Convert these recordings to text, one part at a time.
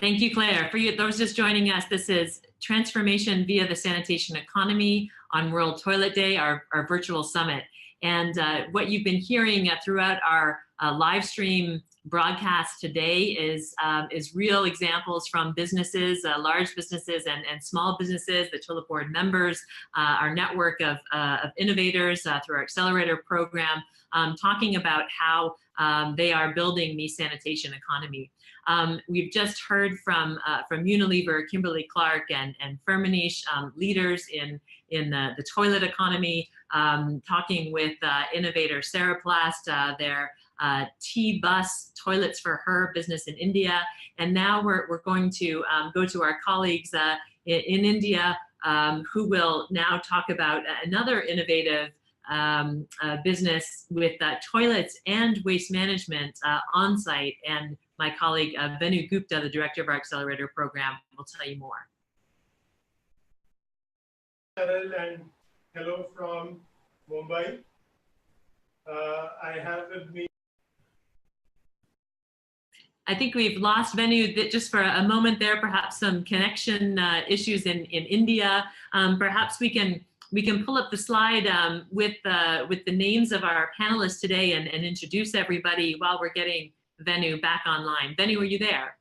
Thank you, Claire. For you, those just joining us, this is Transformation via the Sanitation Economy on World Toilet Day, our virtual summit. And what you've been hearing throughout our live stream broadcast today is real examples from businesses, large businesses and small businesses, the Toilet Board members, our network of innovators through our accelerator program, talking about how they are building the sanitation economy. We've just heard from Unilever, Kimberly Clark, and Firmenich, leaders in the toilet economy, talking with innovator Saraplast, their T-Bus toilets for her business in India. And now we're going to go to our colleagues in India, who will now talk about another innovative business with toilets and waste management on site. And my colleague Venu Gupta, the director of our accelerator program, will tell you more. Cheryl, and hello from Mumbai. I have with me. I think we've lost Venu just for a moment there. Perhaps some connection issues in India. Perhaps we can pull up the slide with the names of our panelists today and introduce everybody while we're getting Venu back online. Venu, are you there?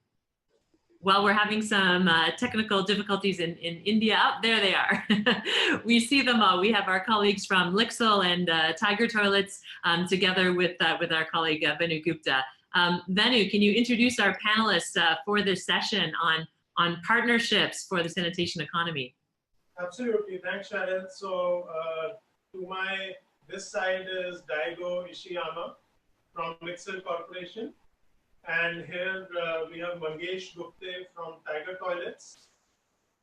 Well, we're having some technical difficulties in India. Oh, there they are. We see them all. We have our colleagues from LIXIL and Tiger Toilets together with our colleague Venu Gupta. Venu, can you introduce our panelists for this session on partnerships for the sanitation economy? Absolutely. Thanks, Sharon. So this side is Daigo Ishiyama from LIXIL Corporation. And here we have Mangesh Gupte from Tiger Toilets.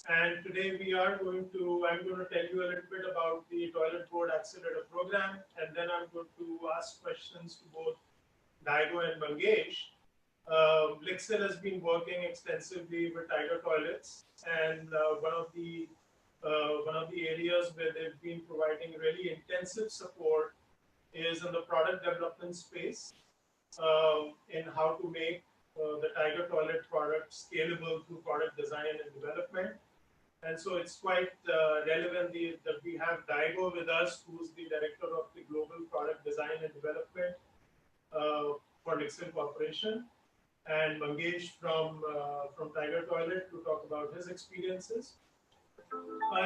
And today I'm going to tell you a little bit about the Toilet Board Accelerator Program. And then I'm going to ask questions to both Daigo and Mangesh. LIXIL has been working extensively with Tiger Toilets. And one of the areas where they've been providing really intensive support is in the product development space, in how to make the Tiger Toilet product scalable through product design and development. And so it's quite relevant that we have Daigo with us, who's the director of the global product design and development for LIXIL Corporation, and Mangesh from Tiger Toilet to talk about his experiences.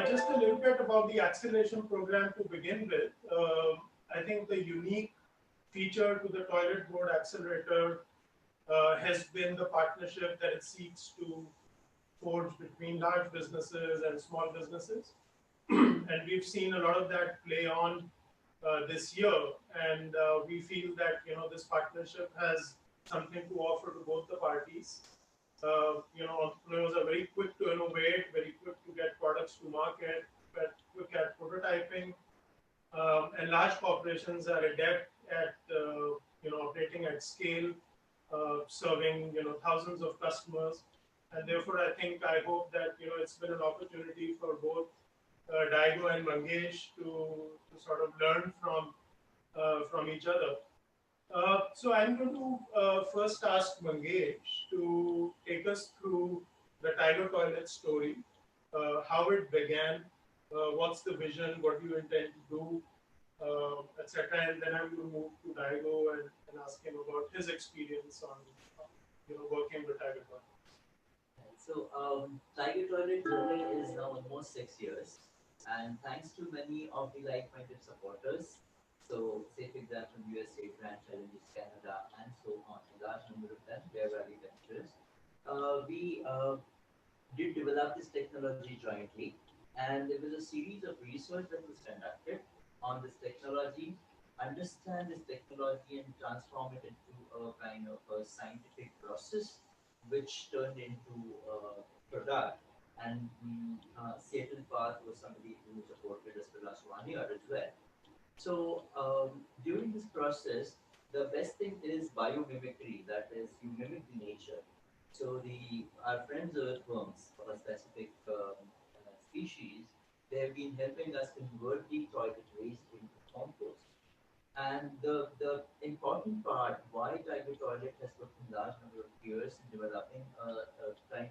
Just a little bit about the acceleration program to begin with. I think the unique feature to the Toilet Board Accelerator has been the partnership that it seeks to forge between large businesses and small businesses. And we've seen a lot of that play on this year. And we feel that this partnership has something to offer to both the parties. Entrepreneurs are very quick to innovate, very quick to get products to market, but quick at prototyping. And large corporations are adept at operating at scale, serving thousands of customers. And therefore, I hope that it's been an opportunity for both Daigo and Mangesh to sort of learn from each other. So I'm going to first ask Mangesh to take us through the Tiger Toilet story, how it began, what's the vision, what do you intend to do, etc. And then I'm going to move to Daigo and ask him about his experience on working with Tiger Toilet. So Tiger Toilet journey is now almost 6 years, and thanks to many of the like-minded supporters. So, say for example, USA, Grand Challenges Canada, and so on, a large number of them, Bear Valley Ventures. We did develop this technology jointly, and there was a series of research that was conducted on this technology, understand this technology and transform it into a kind of a scientific process, which turned into a product. And the Seattle path was somebody who supported us for the last 1 year as well. So during this process, the best thing is biomimicry, that is, you mimic the nature. So our friends earthworms of a specific species, they have been helping us convert the toilet waste into compost. And the important part why Tiger Toilet has taken a large number of years in developing a kind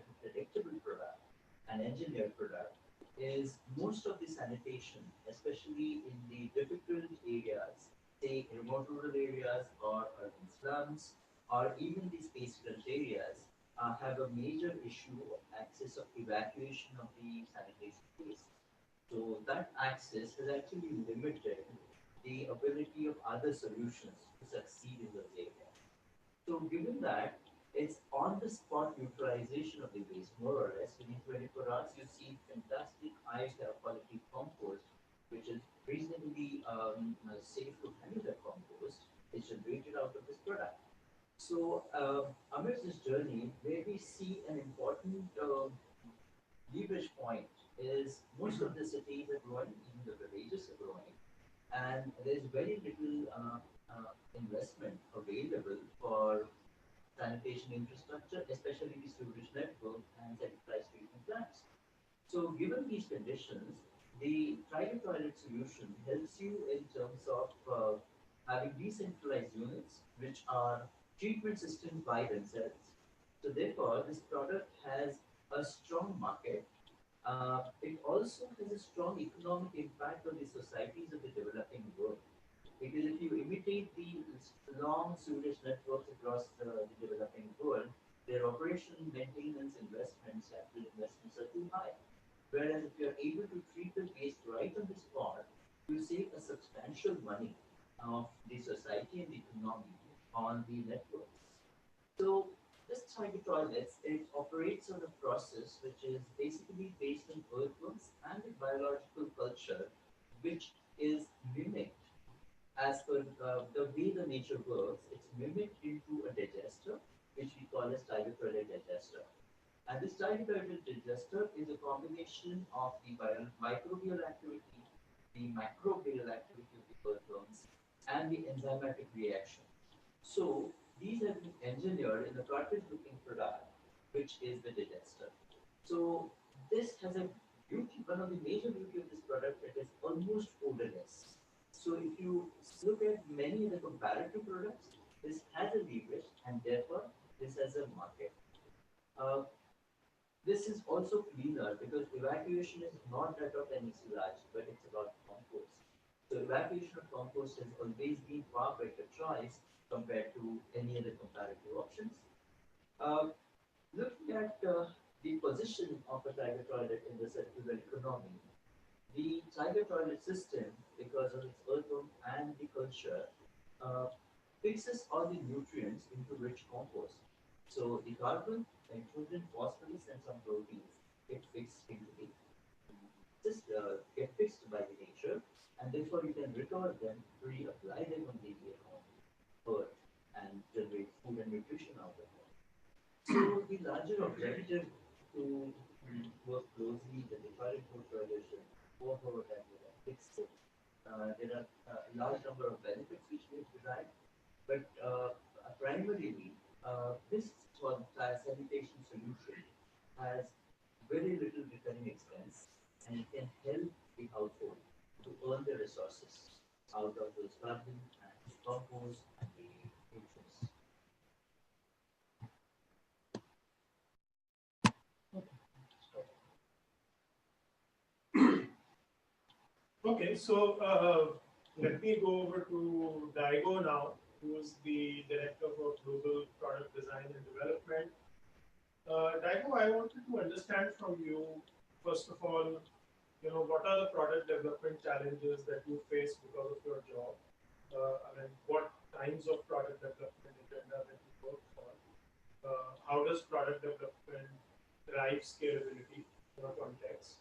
sanitation, especially in the difficult areas, say remote rural areas or urban slums, or even the space-rich areas, have a major issue of access of evacuation of the sanitation waste. So that access has actually limited the ability of other solutions to succeed in those areas. So given that it's on the spot utilization of the waste, more or less, within 24 hours, you see fantastic high quality compost, which is reasonably safe to handle the compost, is generated out of this product. So amidst this journey, where we see an important leverage point is most of the cities are growing, even the villages are growing, and there's very little investment available for sanitation infrastructure, especially the sewage network and centralized treatment plants. So, given these conditions, the private toilet solution helps you in terms of having decentralized units, which are treatment systems by themselves. So, therefore, this product has a strong market. It also has a strong economic impact on the societies of the developing world. Because if you imitate the long sewage networks across the developing world, their operation, maintenance, investments, capital investments are too high. Whereas if you're able to treat the waste right on the spot, you save a substantial money of the society and the economy on the networks. So this type of toilets, it operates on a process which is basically based on earthworms and the biological culture, which is mimicked as per the way the nature works. It's mimicked into a digester, which we call as toilet digester. And this dilated digester is a combination of the microbial activity, the macrobial activity of the earthworms, and the enzymatic reaction. So these have been engineered in the cartridge-looking product, which is the digester. So this has a beauty. One of the major beauty of this product, it is almost odorless. So if you look at many of the comparative products, this has a leverage, and therefore this has a market. Uh, this is also cleaner because evacuation is not that of any sludge, but it's about compost. So evacuation of compost has always been far better choice compared to any other comparative options. Uh, Looking at the position of a tiger toilet in the circular economy, the tiger toilet system, because of its earthworm and the culture, uh, fixes all the nutrients into rich compost. So the carbon, nitrogen, phosphorus, and some proteins get fixed into the just get fixed by the nature, and therefore you can recover them, reapply them on the earth, and generate food and nutrition out of them. So the larger objective to work closely with the current food coalition, cohort and LIXIL, there are a large number of benefits which we derive, but primarily this sanitation solution has very little recurring expense and it can help the household to earn the resources out of those carbon and compost and the nutrients. Okay, so let me go over to Daigo now, who is the Director for Global Product Design and Development. Daigo, I wanted to understand from you, first of all, what are the product development challenges that you face because of your job? I mean, what kinds of product development agenda that you work for? How does product development drive scalability in a context?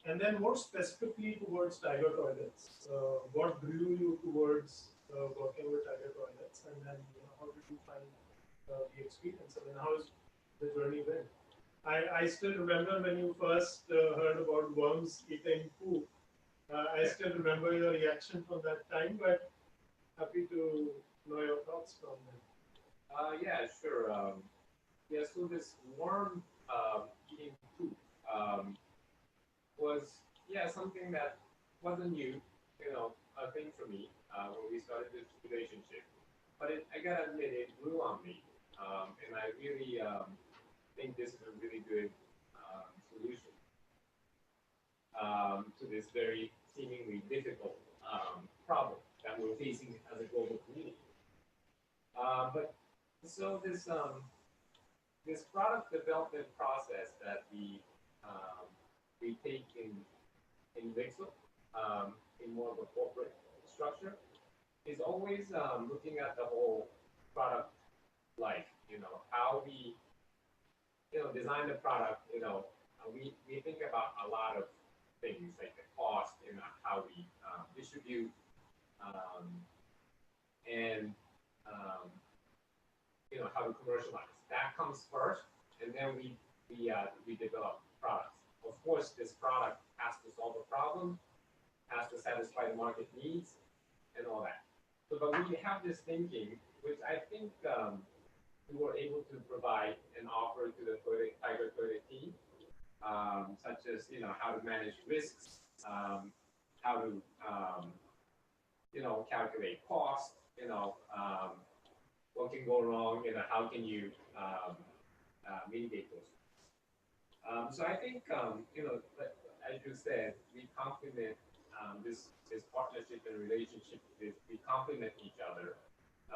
And then more specifically towards Tiger Toilets, what drew you towards working with Tiger Toilets, and then how did you find the experience? I mean, how has the journey been? I still remember when you first heard about worms eating poop. I still remember your reaction from that time, but happy to know your thoughts from that. Yeah, sure. Yeah, so this worm eating poop was something that wasn't new, a thing for me when we started this relationship. But I gotta admit, it grew on me, and I really think this is a really good solution. to this very seemingly difficult problem that we're facing as a global community. But so this product development process that we take in LIXIL, in more of a corporate structure, is always looking at the whole product life. How we design the product. We think about a lot of things like the cost, how we distribute, and how to commercialize. That comes first, and then we develop products. Of course, this product has to solve a problem, has to satisfy the market needs, and all that. So, but we have this thinking, which I think we were able to provide and offer to the Tiger Toilet team, such as how to manage risks, how to calculate cost, what can go wrong, how can you mitigate those. So I think as you said, we complement this partnership and relationship. We complement each other.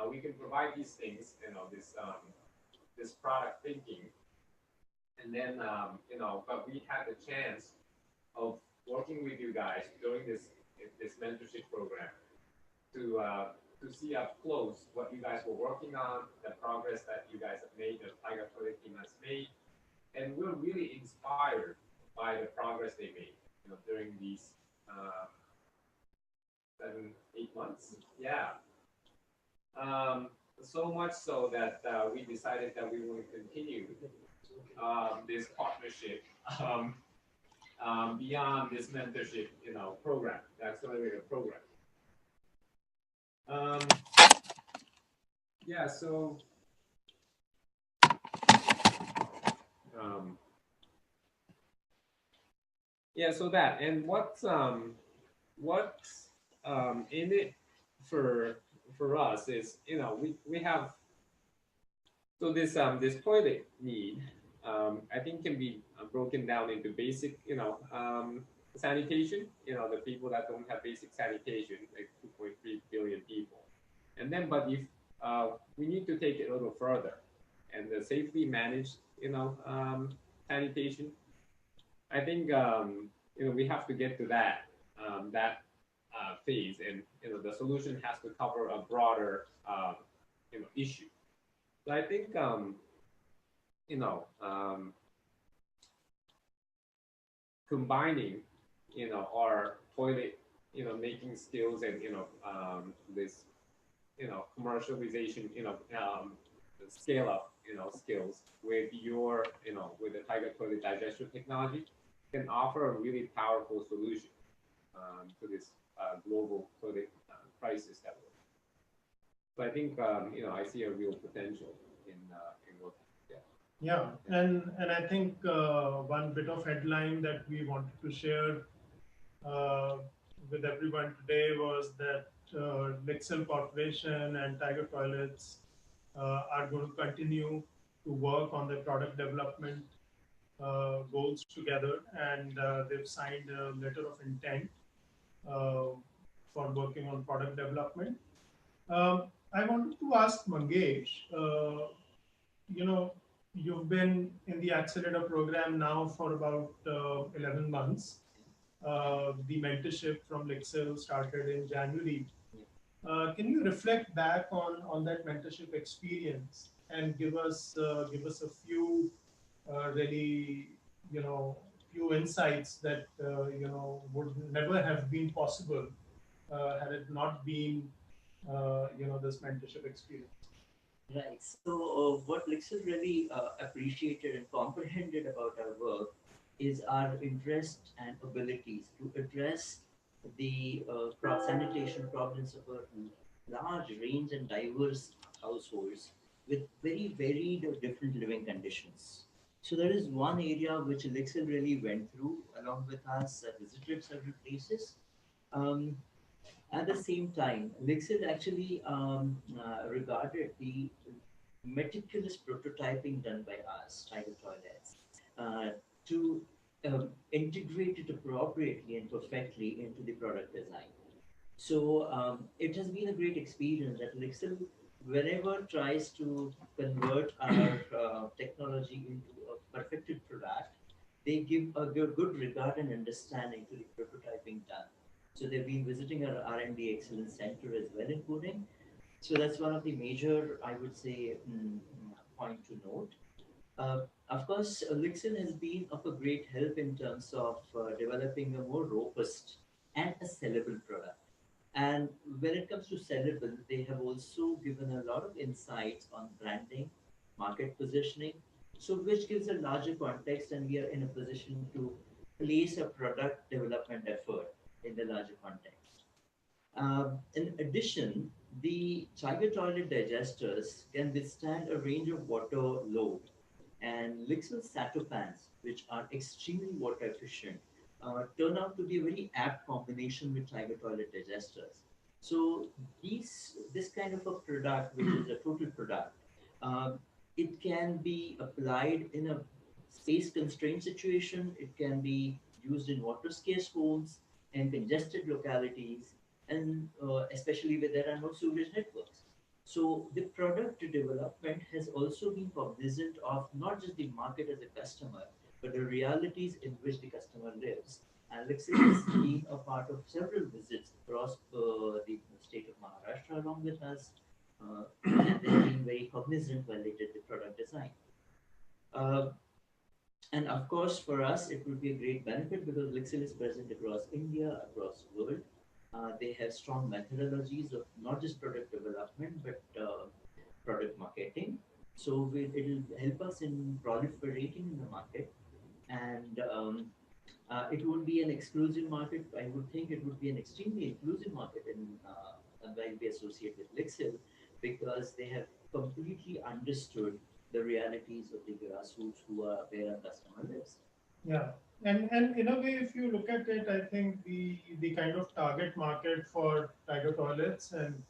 We can provide these things, this product thinking, and then but we had the chance of working with you guys during this mentorship program to see up close what you guys were working on, the progress that you guys have made, the Tiger Toilet team has made, and we're really inspired by the progress they made, during these 7-8 months. Yeah. So much so that we decided that we will continue this partnership beyond this mentorship, program, the accelerator program. Yeah. So. Yeah. So that, and what's in it for us is, we have, so this toilet need, I think can be broken down into basic, sanitation, the people that don't have basic sanitation, like 2.3 billion people. And then, but if we need to take it a little further, and the safely managed, sanitation, I think, we have to get to that phase, and the solution has to cover a broader issue. So I think combining our toilet making skills and this commercialization scale up skills with your with the Tiger Toilet digestion technology can offer a really powerful solution to this global toilet crisis that we're in. So I think I see a real potential in what. Yeah, and I think one bit of headline that we wanted to share with everyone today was that LIXIL Corporation and Tiger Toilets are going to continue to work on the product development goals together, and they've signed a letter of intent for working on product development. I wanted to ask Mangesh, you've been in the accelerator program now for about 11 months. The mentorship from LIXIL started in January. Can you reflect back on that mentorship experience and give us a few really few insights that would never have been possible had it not been this mentorship experience? Right. So what LIXIL really appreciated and comprehended about our work is our interest and abilities to address the sanitation problems of a large range and diverse households with very varied or different living conditions. So there is one area which LIXIL really went through along with us, visited several places. At the same time, LIXIL actually regarded the meticulous prototyping done by us, Tiger Toilets, to integrated appropriately and perfectly into the product design. So it has been a great experience that LIXIL, whenever tries to convert our technology into a perfected product, they give a good regard and understanding to the prototyping done. So they've been visiting our R&D Excellence Center as well in Pune. So that's one of the major, I would say, point to note. Of course, LIXIL has been of a great help in terms of developing a more robust and a sellable product. And when it comes to sellable, they have also given a lot of insights on branding, market positioning, so which gives a larger context, and we are in a position to place a product development effort in the larger context. In addition, the Tiger toilet digesters can withstand a range of water load, and LIXIL Satopans, which are extremely water efficient, turn out to be a very apt combination with Tiger toilet digesters. So this kind of a product, which is a total product, um, it can be applied in a space constrained situation. It can be used in water scarce homes and congested localities, and especially where there are no sewage networks. So the product development has also been cognizant of not just the market as a customer, but the realities in which the customer lives. And LIXIL has been a part of several visits across the state of Maharashtra along with us, and they've been very cognizant while they did the product design. Uh, and of course, for us, it would be a great benefit because LIXIL is present across India, across world. They have strong methodologies of not just product development, but product marketing. So it will help us in proliferating in the market. And it would be an exclusive market. I would think it would be an extremely inclusive market in while we associate with LIXIL because they have completely understood the realities of the grassroots who are where our customer lives. Yeah, and in a way, if you look at it, I think the kind of target market for Tiger toilets and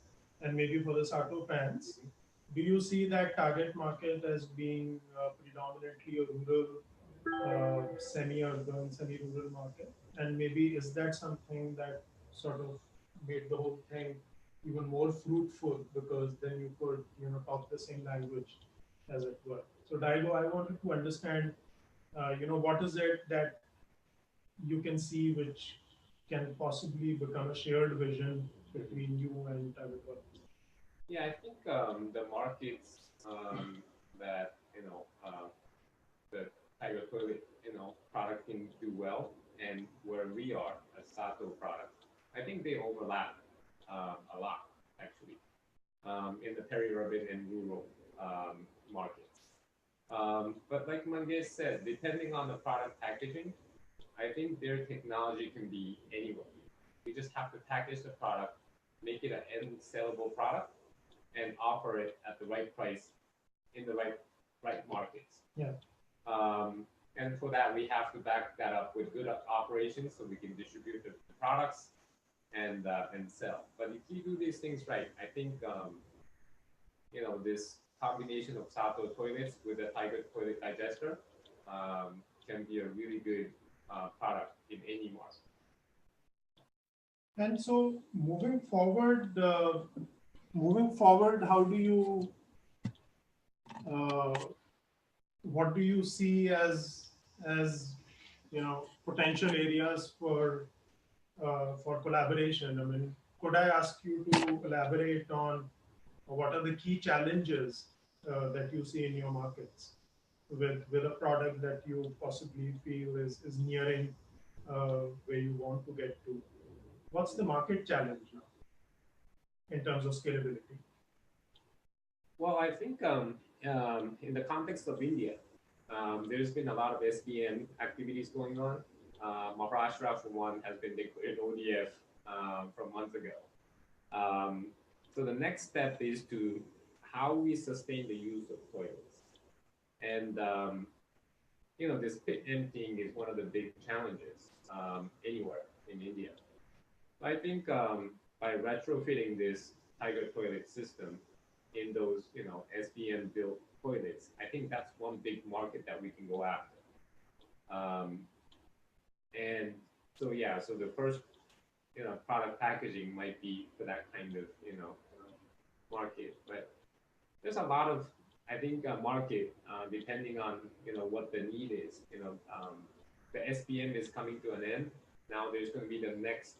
maybe for the Sato fans, do you see that target market as being predominantly a rural, semi-urban, semi-rural market? And maybe is that something that sort of made the whole thing even more fruitful because then you could talk the same language as it were. So Daigo, I wanted to understand what is it that you can see which can possibly become a shared vision between you and Tabitha? Yeah, I think the markets that the Tiger Toilet product can do well, and where we are a Sato product, I think they overlap a lot actually in the peri-urban and rural markets. But like Mangesh said, depending on the product packaging, I think their technology can be anywhere. We just have to package the product, make it an end sellable product, and offer it at the right price in the right markets. Yeah. And for that, we have to back that up with good operations so we can distribute the products and sell. But if you do these things right, I think this combination of Sato toilets with a Tiger toilet digester can be a really good product in any market. And so moving forward, how do you, what do you see as potential areas for collaboration? I mean, could I ask you to elaborate on what are the key challenges that you see in your markets with a product that you possibly feel is nearing where you want to get to? What's the market challenge now in terms of scalability? Well, I think in the context of India, there's been a lot of SBM activities going on. Maharashtra, for one, has been declared ODF from months ago. So the next step is to how we sustain the use of toilets. And, this pit emptying is one of the big challenges anywhere in India. I think by retrofitting this Tiger toilet system in those, SBM built toilets, I think that's one big market that we can go after. And so yeah, so the first product packaging might be for that kind of market, but there's a lot of, I think, market depending on what the need is. The SPM is coming to an end. Now there's going to be the next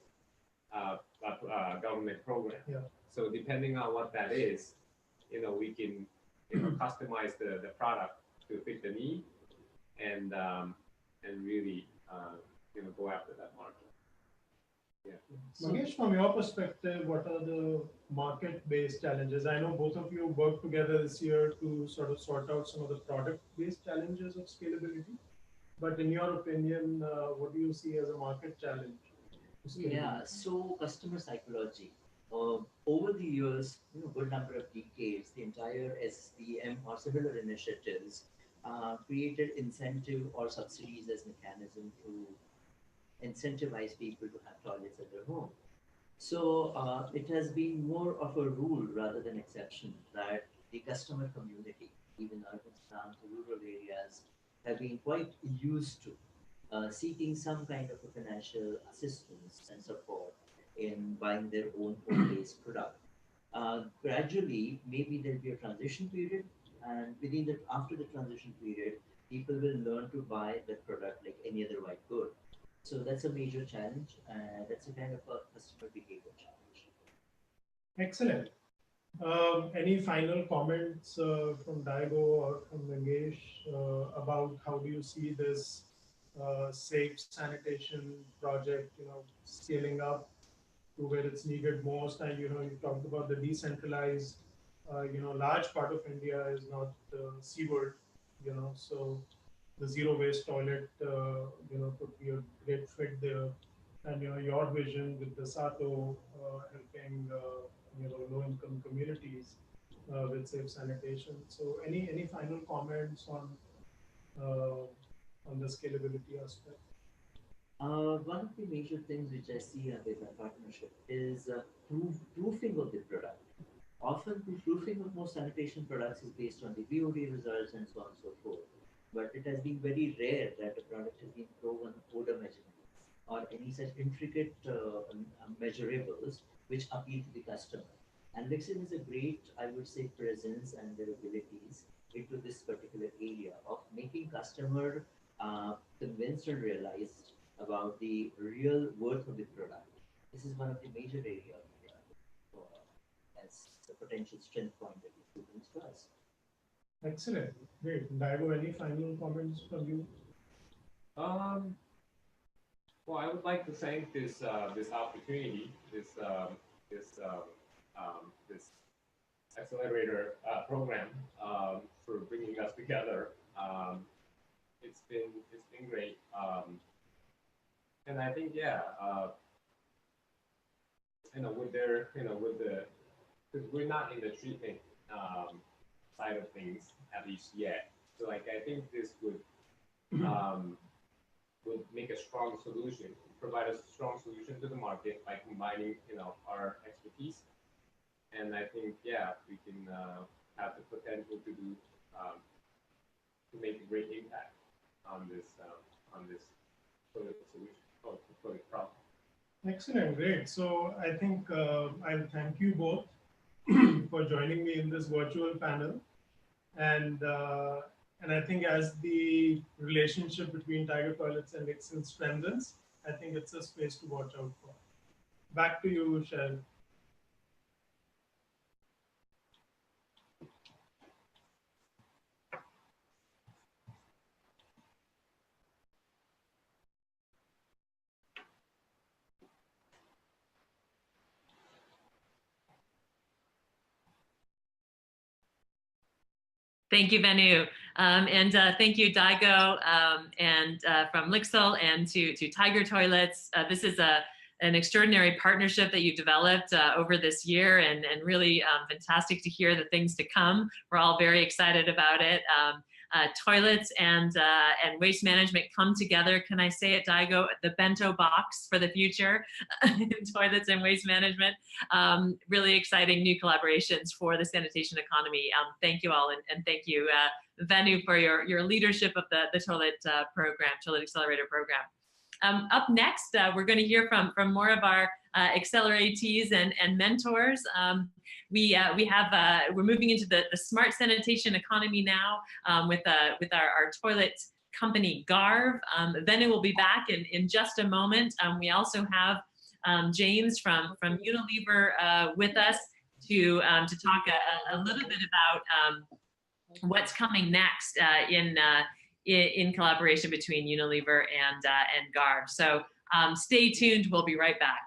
government program. Yeah. So depending on what that is, we can customize the product to fit the need and really go after that market. Yeah. Mangesh, from your perspective, what are the market-based challenges? I know both of you worked together this year to sort of sort out some of the product-based challenges of scalability. But in your opinion, what do you see as a market challenge? Yeah, so customer psychology. Over the years, good number of decades, the entire SPM or similar initiatives created incentive or subsidies as mechanism to incentivize people to have toilets at their home. So it has been more of a rule rather than exception that the customer community, even urban slums, rural areas, have been quite used to seeking some kind of a financial assistance and support in buying their own home-based product. Gradually, maybe there'll be a transition period, and after the transition period, people will learn to buy the product like any other white good. So that's a major challenge, and that's a kind of a customer behavior challenge. Excellent. Any final comments from Daigo or from Mangesh about how do you see this safe sanitation project, scaling up to where it's needed most? And you talked about the decentralized, large part of India is not seaward, so the zero waste toilet, could be a great fit there. And your vision with the Sato helping low-income communities with safe sanitation. So any final comments on the scalability aspect? One of the major things which I see with the partnership is proofing of the product. Often the proofing of most sanitation products is based on the VOD results and so on and so forth. But it has been very rare that a product has been proven odor measurement or any such intricate measurables which appeal to the customer. And LIXIL is a great, I would say, presence and their abilities into this particular area of making customer convinced and realized about the real worth of the product. This is one of the major areas as the potential strength point that it brings to us. Excellent. Great. Daigo, any final comments from you? Well, I would like to thank this opportunity, this accelerator program for bringing us together. It's been great, and I think because we're not in the treatment side of things at least yet. So I think this would make a strong solution, provide a strong solution to the market by combining our expertise. And I think we can have the potential to do to make a great impact on this toilet solution or toilet problem. Excellent, great. So I think I'll thank you both for joining me in this virtual panel. And I think as the relationship between Tiger Toilets and LIXIL strengthens, I think it's a space to watch out for. Back to you, Shell. Thank you, Venu. And thank you, Daigo, and from LIXIL and to Tiger Toilets. This is an extraordinary partnership that you developed over this year, and really fantastic to hear the things to come. We're all very excited about it. Toilets and waste management come together. Can I say it, Daigo? The bento box for the future in toilets and waste management. Really exciting new collaborations for the sanitation economy. Thank you all, and thank you, Venu, for your leadership of the Toilet program, Toilet Accelerator program. Up next, we're going to hear from more of our acceleratees and mentors. We're moving into the smart sanitation economy now with our toilet company Garv. Venu will be back in just a moment. We also have James from Unilever with us to talk a little bit about what's coming next in collaboration between Unilever and Garv. So stay tuned. We'll be right back.